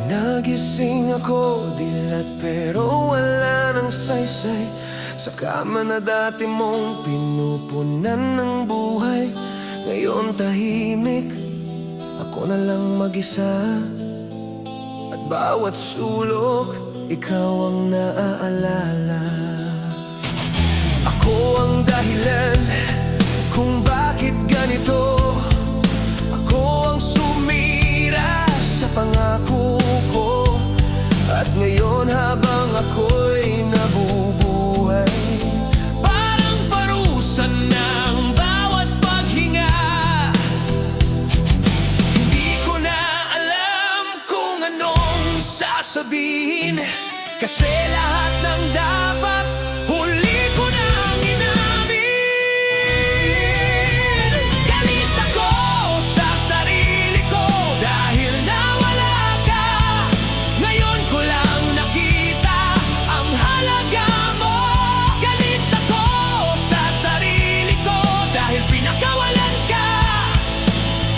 Nagising ako, dilat pero wala nang saysay sa kama na dati mong pinupunan ng buhay. Ngayon tahimik, ako na lang mag-isa. At bawat sulok, ikaw ang naaalala. Ako ang dahilan kung bakit ganito. Ako ang sumira sa pangako ko. At ngayon habang ako'y nabubuhay, parang parusa ng bawat paghinga. Hindi ko na alam kung anong sasabihin, kasi lahat ng dapat huli ko nang inamin. Galit ako sa sarili ko dahil nawala ka. Ngayon ko lang nakita ang halaga mo. Galit ako sa sarili ko dahil pinakawalan ka.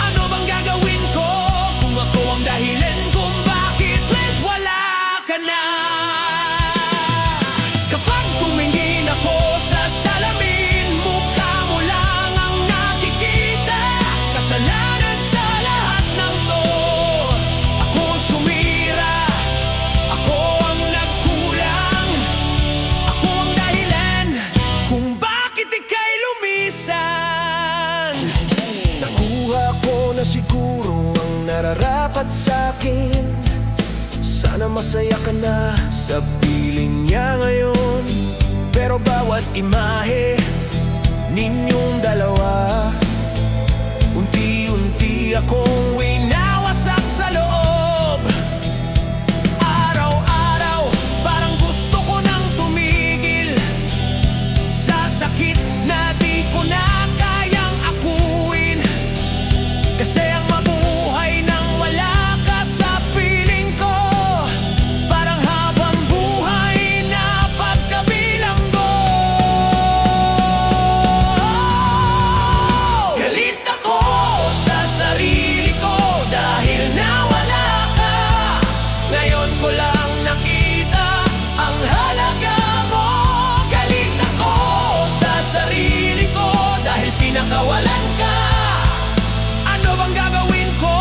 Ano bang gagawin ko kung ako ang dahilan kung bakit wala ka na? Kapag tumingin ako sa salamin, mukha mo lang ang nakikita. Kasalanan sa lahat ng to. Ako ang sumira, ako ang nagkulang. Ako ang dahilan kung bakit ika'y lumisan. Nakuha ko na siguro ang nararapat sa'kin. Sana masaya ka na sa piling niya ngayon. Pero bawat imahe ninyong dalawa, unti-unti akong winawasak sa loob. Araw-araw parang gusto ko nang tumigil sa sakit na di ko na kayang akuin. Kasi ang mabuhay nang wala ka sa piling ko, parang habang buhay na pagkabilanggo. Galit ako sa sarili ko dahil nawala ka. Ngayon ko lang nakita ang halaga mo. Galit ako sa sarili ko dahil pinakawalan ka. Ano bang gagawin ko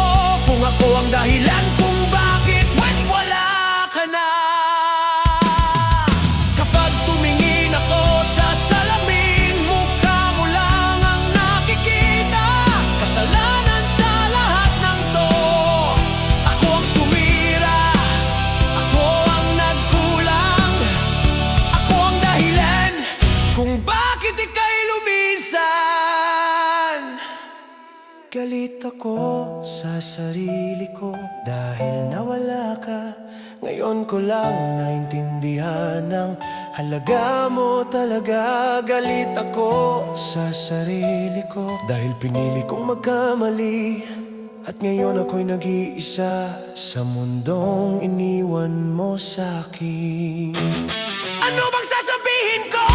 kung ako ang dahilan kung bakit wala ka na? Kapag tumingin ako sa salamin, mukha mo lang ang nakikita. Kasalanan sa lahat ng to. Ako ang sumira, ako ang nagkulang. Ako ang dahilan kung bakit ika'y lumisan. Galit ako sa sarili ko dahil nawala ka. Ngayon ko lang naintindihan ang halaga mo talaga. Galit ako sa sarili ko dahil pinili kong magkamali. At ngayon ako'y nag-iisa sa mundong iniwan mo sa'kin. Ano bang sasabihin ko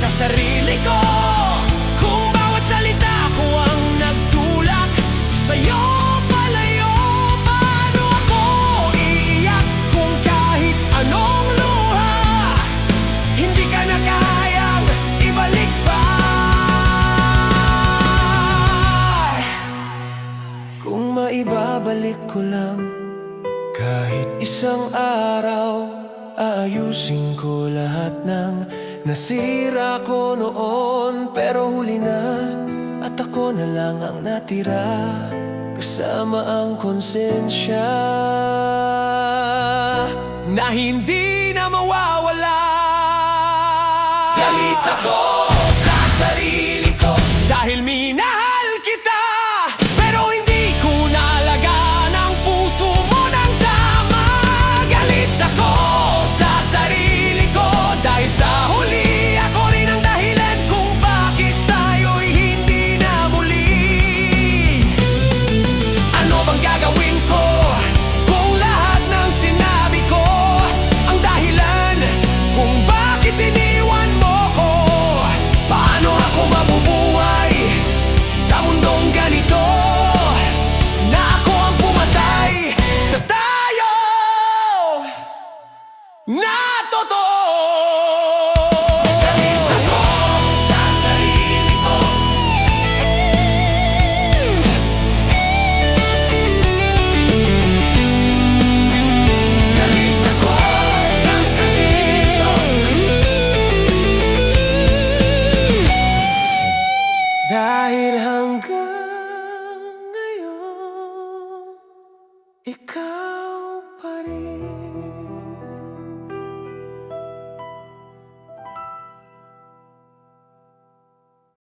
sa sarili ko? Kung bawat salita ko ang nagtulak sa'yo palayo, paano ako iiyak kung kahit anong luha hindi ka na kayang ibalik pa? Kung maibabalik ko lang kahit isang araw, aayusin ko lahat ng nasira ko noon. Pero huli na at ako na lang ang natira, kasama ang konsensya na hindi na mawawala. Galit ako sa sarili ko dahil minahal kita, pero hindi ko nalagaan ang puso mo ng tama. Galit ako sa sarili ko dahil sa huli ako rin ang dahilan kung bakit tayo'y hindi na muli. Ano bang gagawin ko kung lahat ng sinabi ko ang dahilan kung bakit iniwan mo ko? Paano ako mabubuhay sa mundong ganito na ako ang pumatay Dahil hanggang ngayon ikaw